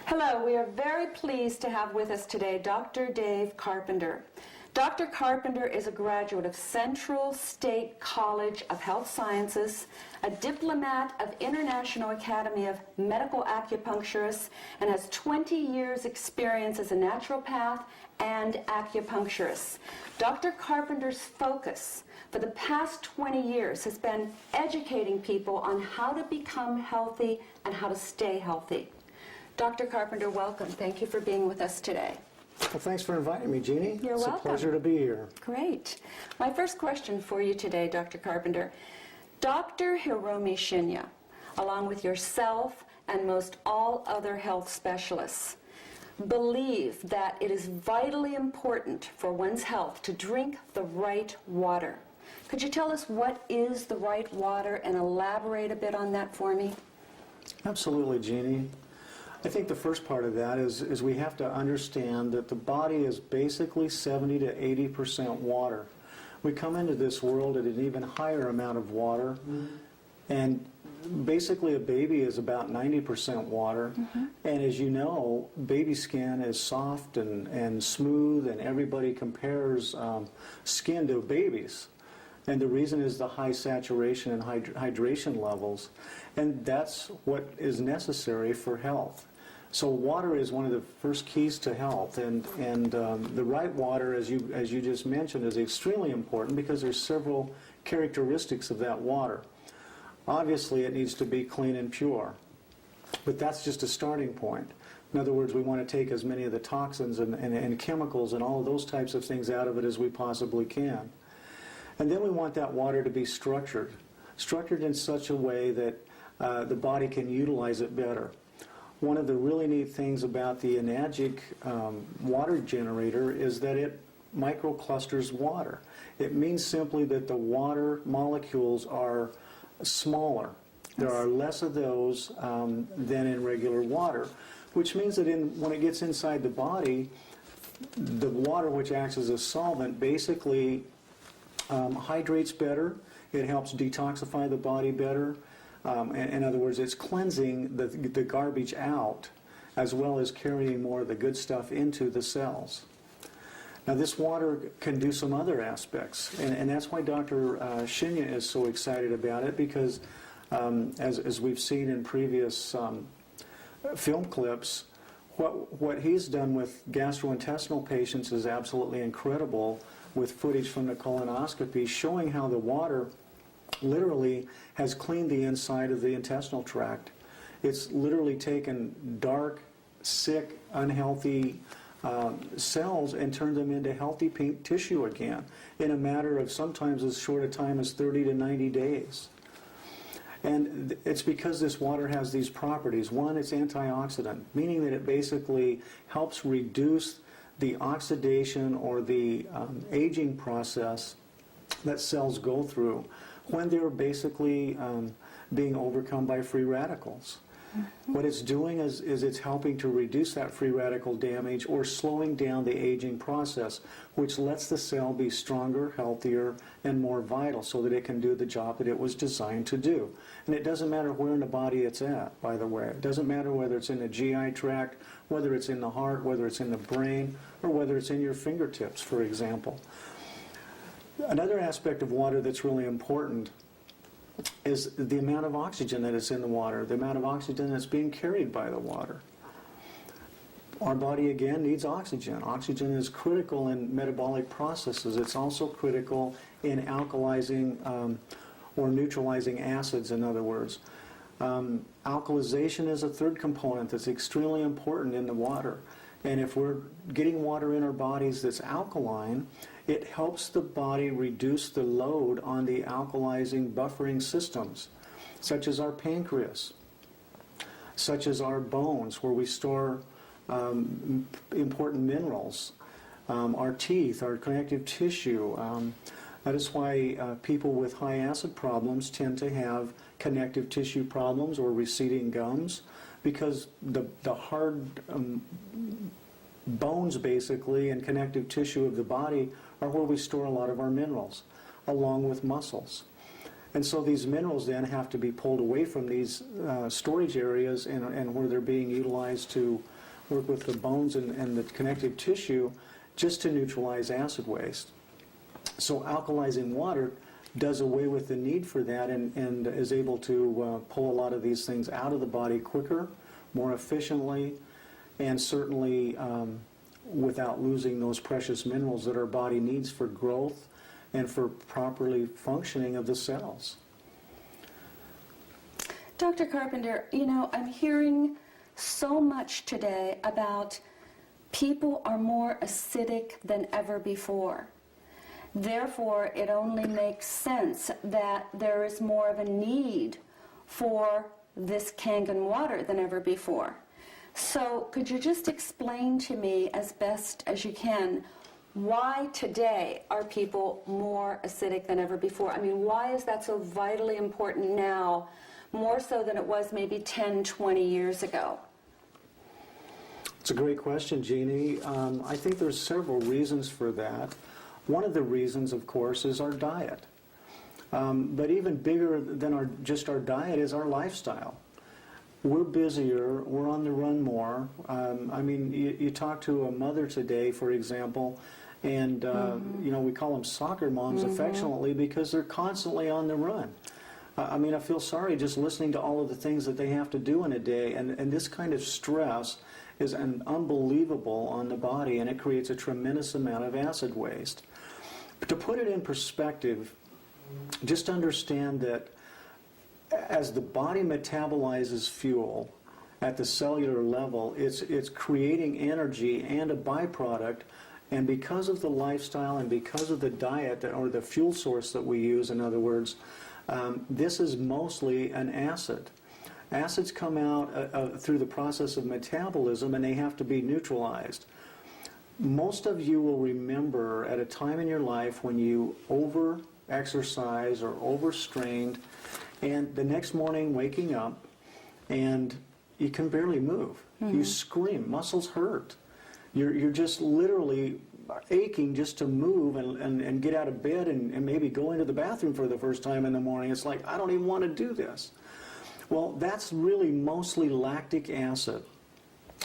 Hello, we are very pleased to have with us today Dr. Dave Carpenter. Dr. Carpenter is a graduate of Central State College of Health Sciences, a diplomat of International Academy of Medical Acupuncturists, and has 20 years experience as a naturopath and acupuncturist. Dr. Carpenter's focus for the past 20 years has been educating people on how to become healthy and how to stay healthy. Dr. Carpenter, welcome. Thank you for being with us today. Well, thanks for inviting me, Jeannie. You're welcome. It's a pleasure to be here. Great. My first question for you today, Dr. Carpenter. Dr. Hiromi Shinya, along with yourself and most all other health specialists, believe that it is vitally important for one's health to drink the right water. Could you tell us what is the right water and elaborate a bit on that for me? Absolutely, Jeannie. I think the first part of that is we have to understand that the body is basically 70 to 80% water. We come into this world at an even higher amount of water, and basically a baby is about 90% water, and as you know, baby skin is soft and smooth, and everybody compares skin to babies. And the reason is the high saturation and hydration levels, and that's what is necessary for health. So water is one of the first keys to health, and the right water, as you just mentioned, is extremely important because there's several characteristics of that water. Obviously, it needs to be clean and pure, but that's just a starting point. In other words, we want to take as many of the toxins and chemicals and all of those types of things out of it as we possibly can. And then we want that water to be structured in such a way that the body can utilize it better. One of the really neat things about the Enagic water generator is that it microclusters water. It means simply that the water molecules are smaller. There are less of those than in regular water, which means that when it gets inside the body, the water, which acts as a solvent, basically hydrates better. It helps detoxify the body better. In other words, it's cleansing the garbage out as well as carrying more of the good stuff into the cells. Now this water can do some other aspects, and that's why Dr. Shinya is so excited about it, because as we've seen in previous film clips, what he's done with gastrointestinal patients is absolutely incredible, with footage from the colonoscopy showing how the water literally has cleaned the inside of the intestinal tract. It's literally taken dark, sick, unhealthy cells and turned them into healthy pink tissue again in a matter of sometimes as short a time as 30 to 90 days. And it's because this water has these properties. One, it's antioxidant, meaning that it basically helps reduce the oxidation or the aging process that cells go through when they're basically being overcome by free radicals. What it's doing is it's helping to reduce that free radical damage or slowing down the aging process, which lets the cell be stronger, healthier, and more vital so that it can do the job that it was designed to do. And it doesn't matter where in the body it's at, by the way. It doesn't matter whether it's in the GI tract, whether it's in the heart, whether it's in the brain, or whether it's in your fingertips, for example. Another aspect of water that's really important is the amount of oxygen that is in the water, the amount of oxygen that's being carried by the water. Our body, again, needs oxygen. Oxygen is critical in metabolic processes. It's also critical in alkalizing or neutralizing acids, in other words. Alkalization is a third component that's extremely important in the water. And if we're getting water in our bodies that's alkaline, it helps the body reduce the load on the alkalizing buffering systems, such as our pancreas, such as our bones, where we store important minerals, our teeth, our connective tissue. That is why people with high acid problems tend to have connective tissue problems or receding gums, because the hard bones, basically, and connective tissue of the body are where we store a lot of our minerals, along with muscles. And so these minerals then have to be pulled away from these storage areas and where they're being utilized to work with the bones and the connective tissue just to neutralize acid waste. So alkalizing water does away with the need for that and is able to pull a lot of these things out of the body quicker, more efficiently, and certainly without losing those precious minerals that our body needs for growth and for properly functioning of the cells. Dr. Carpenter, you know, I'm hearing so much today about people are more acidic than ever before. Therefore, it only makes sense that there is more of a need for this Kangen water than ever before. So could you just explain to me as best as you can why today are people more acidic than ever before? I mean, why is that so vitally important now, more so than it was maybe 10, 20 years ago? It's a great question, Jeannie. I think there's several reasons for that. One of the reasons, of course, is our diet. But even bigger than just our diet is our lifestyle. We're busier, we're on the run more. I mean, you talk to a mother today, for example, and you know, we call them soccer moms affectionately because they're constantly on the run. I mean, I feel sorry just listening to all of the things that they have to do in a day, and this kind of stress is unbelievable on the body, and it creates a tremendous amount of acid waste. But to put it in perspective, just understand that as the body metabolizes fuel at the cellular level, it's creating energy and a byproduct, and because of the lifestyle and because of the diet or the fuel source that we use, in other words, this is mostly an acid. Acids come out through the process of metabolism, and they have to be neutralized. Most of you will remember at a time in your life when you over-exercise or overstrained, and the next morning waking up and you can barely move. You scream, muscles hurt. You're just literally aching just to move and get out of bed and maybe go into the bathroom for the first time in the morning. It's like, I don't even want to do this. Well, that's really mostly lactic acid.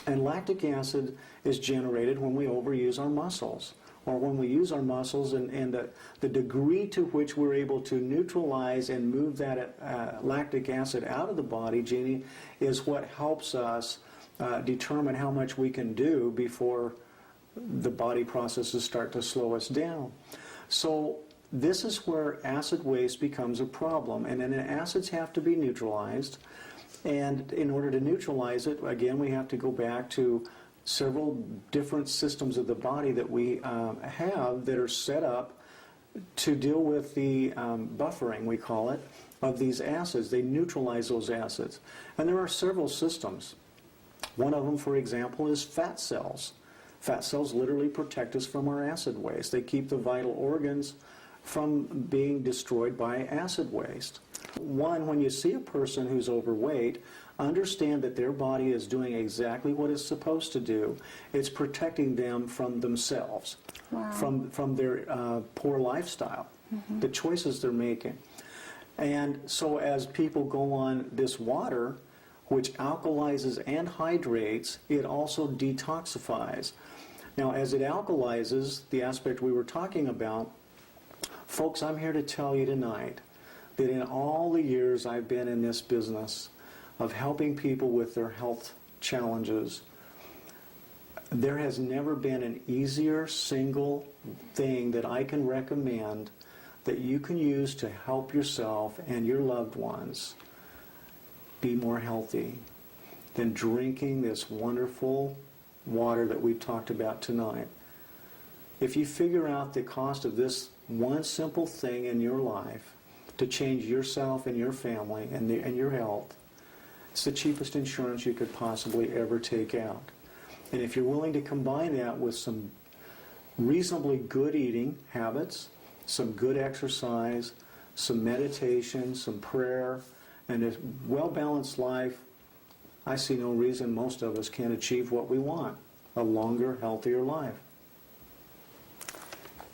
And lactic acid is generated when we overuse our muscles, or when we use our muscles, and the degree to which we're able to neutralize and move that lactic acid out of the body, Jeannie, is what helps us determine how much we can do before the body processes start to slow us down. So this is where acid waste becomes a problem, and then acids have to be neutralized. And in order to neutralize it, again, we have to go back to several different systems of the body that we have that are set up to deal with the buffering, we call it, of these acids. They neutralize those acids. And there are several systems. One of them, for example, is fat cells. Fat cells literally protect us from our acid waste. They keep the vital organs from being destroyed by acid waste. One, when you see a person who's overweight, understand that their body is doing exactly what it's supposed to do. It's protecting them from themselves, from their poor lifestyle, the choices they're making. And so as people go on this water, which alkalizes and hydrates, it also detoxifies. Now, as it alkalizes, the aspect we were talking about, folks, I'm here to tell you tonight that in all the years I've been in this business of helping people with their health challenges, there has never been an easier single thing that I can recommend that you can use to help yourself and your loved ones be more healthy than drinking this wonderful water that we've talked about tonight. If you figure out the cost of this one simple thing in your life to change yourself and your family and your health, it's the cheapest insurance you could possibly ever take out. And if you're willing to combine that with some reasonably good eating habits, some good exercise, some meditation, some prayer, and a well-balanced life, I see no reason most of us can't achieve what we want, a longer, healthier life.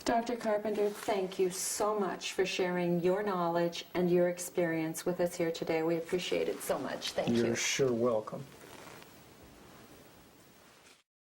Dr. Carpenter, thank you so much for sharing your knowledge and your experience with us here today. We appreciate it so much. Thank you. You're sure welcome.